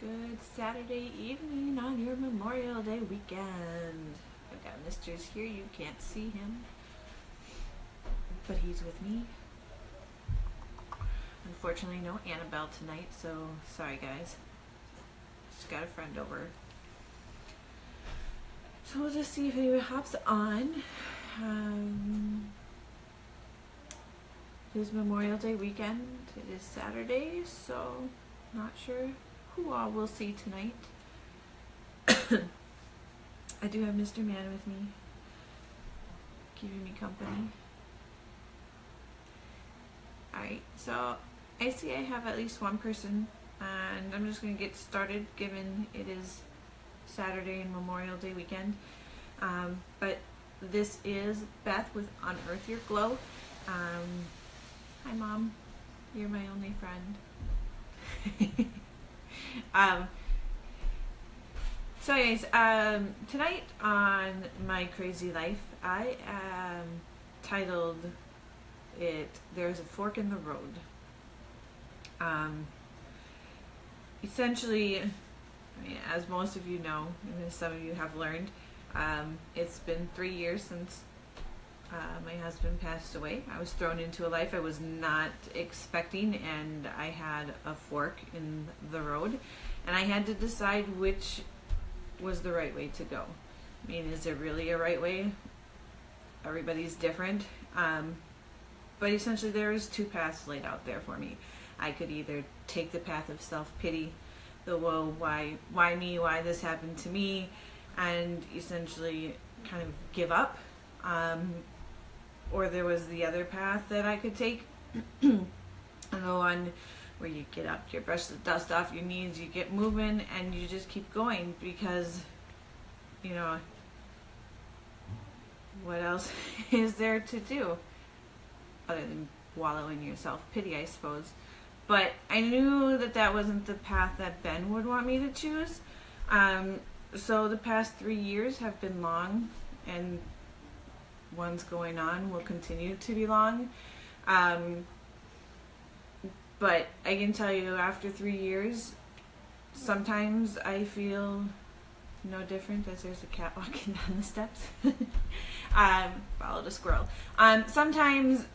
Good Saturday evening on your Memorial Day weekend. I've got Mister's here. You can't see him, but he's with me. Unfortunately, no Annabelle tonight, so sorry guys. Just got a friend over. So we'll just see if anyone hops on. It is Memorial Day weekend. It is Saturday, so not sure who all we'll see tonight. I do have Mr. Man with me, keeping me company. Alright, so I see I have at least one person, and I'm just going to get started given it is Saturday and Memorial Day weekend. But this is Beth with Unearth Your Glow. Hi Mom, you're my only friend. So anyways, tonight on my crazy life, I titled it There's a Fork in the Road. Essentially, I mean, as most of you know, and as some of you have learned, it's been 3 years since my husband passed away. I was thrown into a life I was not expecting, and I had a fork in the road, and I had to decide which was the right way to go. I mean, is there really a right way? Everybody's different. But essentially there's two paths laid out there for me. I could either take the path of self-pity, the whoa, why me, why this happened to me, and essentially kind of give up. Or there was the other path that I could take, the one where you get up, you brush the dust off your knees, you get moving, and you just keep going, because, you know, what else is there to do other than wallow in your self-pity, I suppose. But I knew that that wasn't the path that Ben would want me to choose. So the past 3 years have been long, and one's going on will continue to be long. But I can tell you, after 3 years, sometimes I feel no different, as there's a cat walking down the steps. Followed a squirrel. Sometimes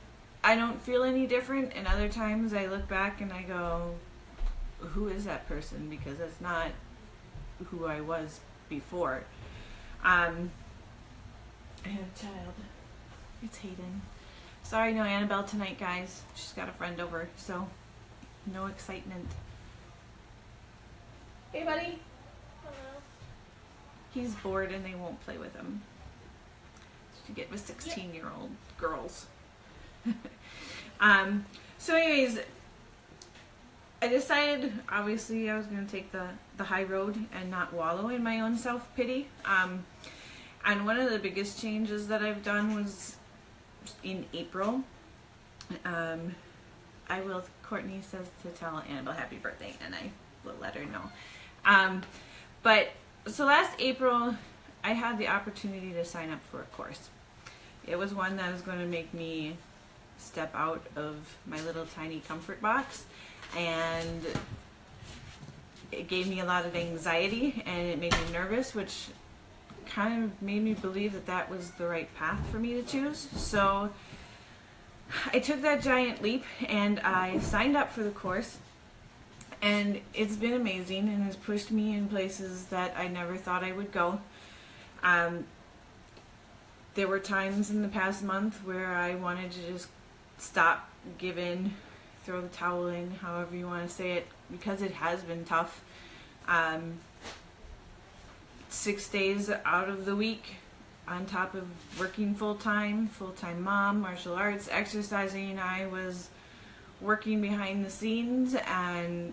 I don't feel any different, and other times I look back and I go, who is that person? Because that's not who I was before. I have a child. It's Hayden. Sorry, no Annabelle tonight, guys. She's got a friend over, so no excitement. Hey, buddy. Hello. He's bored and they won't play with him. So you get with 16-year-old girls. So anyways, I decided, obviously, I was going to take the high road and not wallow in my own self-pity. And one of the biggest changes that I've done was in April. Courtney says to tell Annabelle happy birthday, and I will let her know. But so last April, I had the opportunity to sign up for a course. It was one that was going to make me step out of my little tiny comfort box, and it gave me a lot of anxiety, and it made me nervous, which kind of made me believe that that was the right path for me to choose. So I took that giant leap and I signed up for the course, and it's been amazing and has pushed me in places that I never thought I would go. There were times in the past month where I wanted to just stop, give in, throw the towel in, however you want to say it, because it has been tough. 6 days out of the week, on top of working full-time mom, martial arts, exercising, I was working behind the scenes and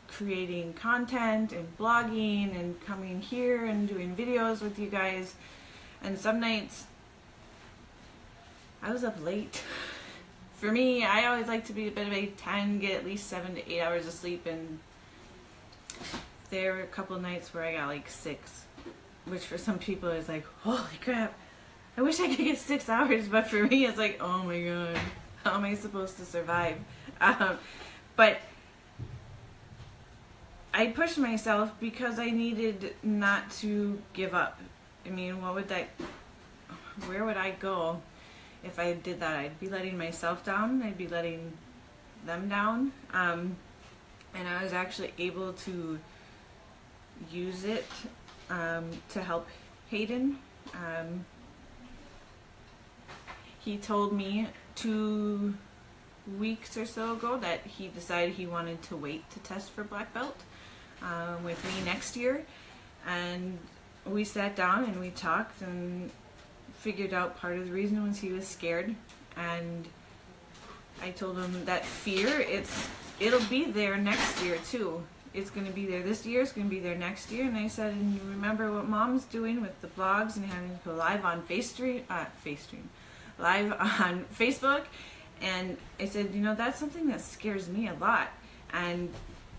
creating content and blogging and coming here and doing videos with you guys. And some nights I was up late. For me, I always like to be a bit of a 10, get at least 7 to 8 hours of sleep, and there were a couple of nights where I got like 6, which for some people is like, holy crap, I wish I could get 6 hours, but for me it's like, oh my god, how am I supposed to survive? But I pushed myself because I needed not to give up. I mean, where would I go if I did that? I'd be letting myself down. I'd be letting them down. And I was actually able to use it to help Hayden. He told me 2 weeks or so ago that he decided he wanted to wait to test for black belt with me next year, and we sat down and we talked and figured out part of the reason was he was scared. And I told him that fear, it'll be there next year too. It's going to be there this year, it's going to be there next year. And I said, and you remember what Mom's doing with the blogs and having to go live on live on Facebook. And I said, you know, that's something that scares me a lot. And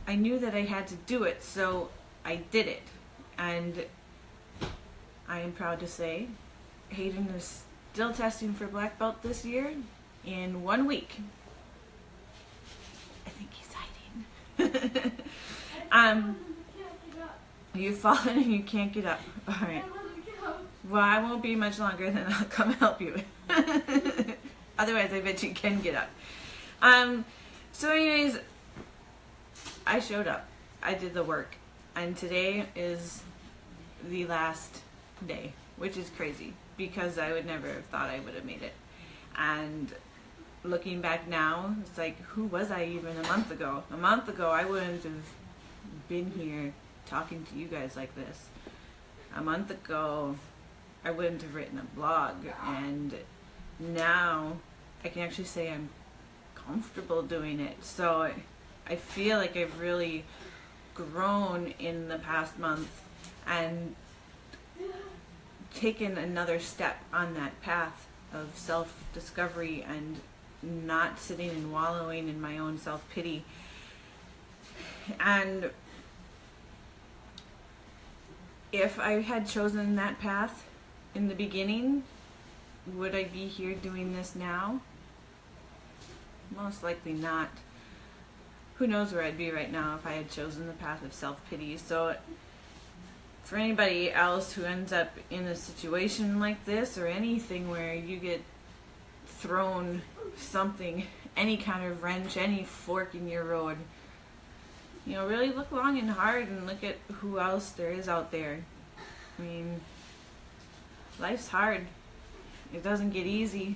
I knew that I had to do it, so I did it. And I am proud to say Hayden is still testing for black belt this year in 1 week. I think he's hiding. You've fallen and you can't get up. All right. Well, I won't be much longer, then I'll come help you. Otherwise, I bet you can get up. So anyways, I showed up. I did the work. And today is the last day, which is crazy because I would never have thought I would have made it. And looking back now, it's like, who was I even a month ago? A month ago, I wouldn't have been here talking to you guys like this. A month ago, I wouldn't have written a blog. And now I can actually say I'm comfortable doing it. So I feel like I've really grown in the past month and taken another step on that path of self-discovery and not sitting and wallowing in my own self-pity. And if I had chosen that path in the beginning, would I be here doing this now? Most likely not. Who knows where I'd be right now if I had chosen the path of self-pity. So for anybody else who ends up in a situation like this or anything where you get thrown something, any kind of wrench, any fork in your road, you know, really look long and hard and look at who else there is out there. I mean, life's hard. It doesn't get easy.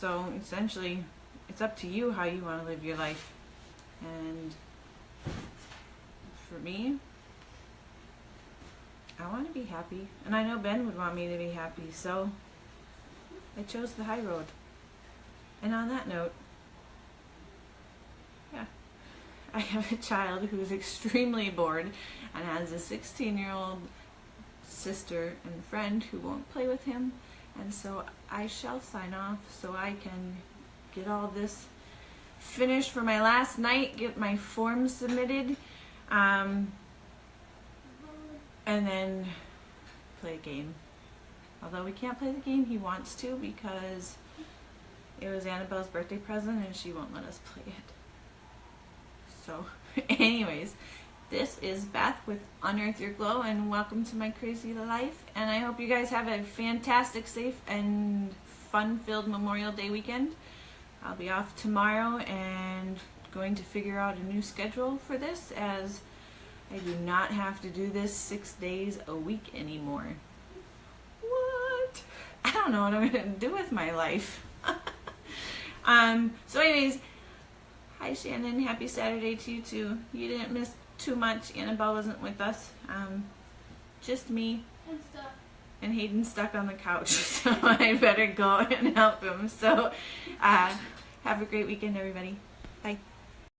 So essentially, it's up to you how you want to live your life. And for me, I want to be happy. And I know Ben would want me to be happy, so I chose the high road. And on that note, yeah, I have a child who's extremely bored and has a 16-year-old sister and friend who won't play with him. And so I shall sign off so I can get all this finished for my last night, get my forms submitted, and then play a game. Although we can't play the game he wants to because it was Annabelle's birthday present and she won't let us play it. So anyways, this is Beth with Unearth Your Glow, and welcome to my crazy life. And I hope you guys have a fantastic, safe, and fun-filled Memorial Day weekend. I'll be off tomorrow and going to figure out a new schedule for this, as I do not have to do this 6 days a week anymore. What? I don't know what I'm going to do with my life. So anyways, hi Shannon, happy Saturday to you too. You didn't miss too much. Annabelle wasn't with us. Just me and Hayden stuck on the couch, so I better go and help him. So have a great weekend, everybody. Bye.